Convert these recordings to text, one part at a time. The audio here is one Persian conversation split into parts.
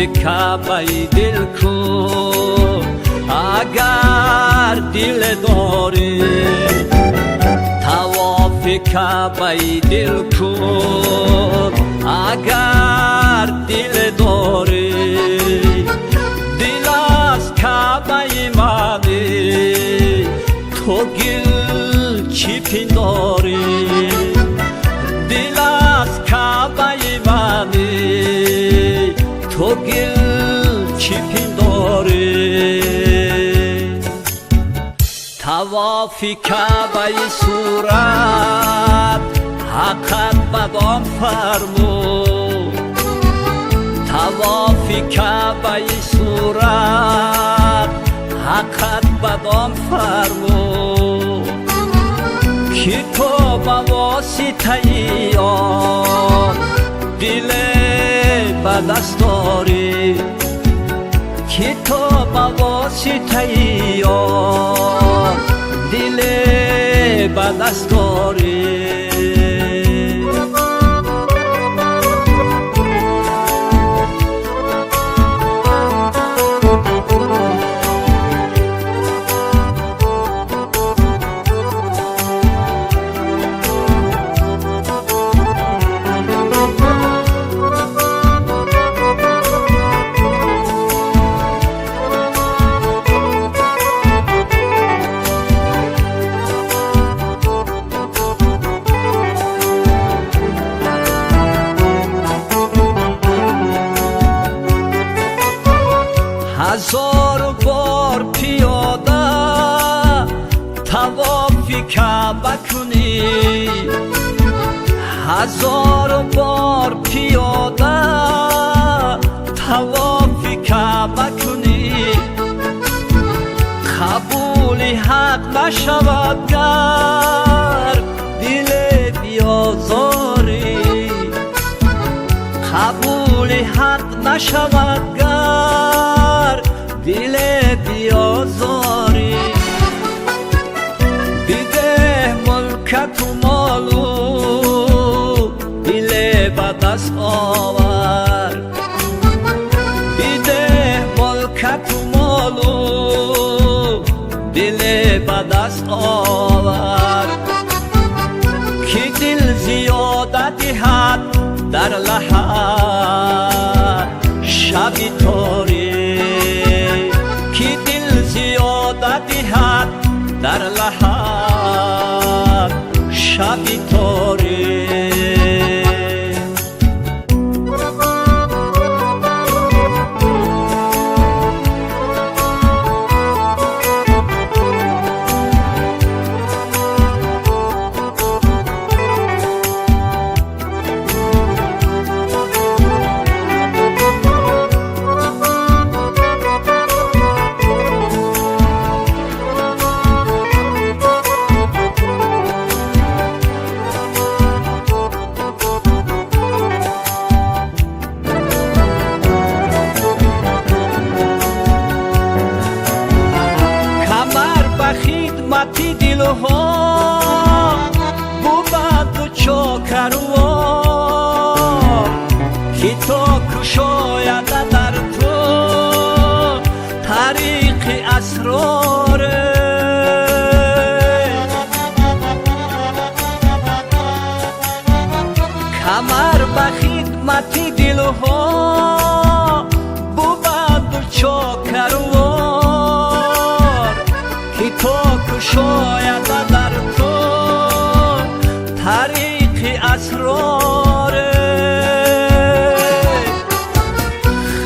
کعبه دل کن اگر دل داری، طواف کعبه دل کن اگر دل داری. دل از کعبه منی تو گل چی پنداری، دل از کعبه منی تو گل چی پنداری. طواف کعبه صورت حقت بدان فرمو، طواف کعبه صورت حقت بدان فرمو که تو با واسطه آن دل به دست داری، که تو با واسطه آن دل به دست داری. هزار بار پیاده طواف کعبه کنی، هزار بار پیاده طواف کعبه کنی، قبول حق نشود گر دل بیازاری، قبول حق نشود گر دل بیازاری. بیده ملکت و مالو دل به دست آور، بیده ملکت و مالو دل به دست آور که دل زیادتی حد در لحد شبی تاری، که دل زیادتی حد در لحد شبی تاری. خدمتی دلها بود و چاکروار که تو کشاید در تو طریق اسرار. کمر به خدمتی دلها بود و چاکروار که تو شاید در تو طریق اسرار.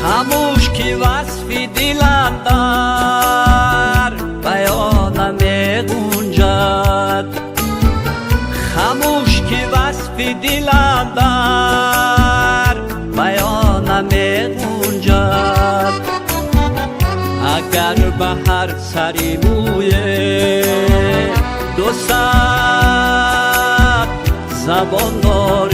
خاموش که وصف دلم در بیان نمی‌گنجد، خاموش که وصف دلم در بیان نمی‌گنجد. اگر به هر سری موی دو صد زبان داری،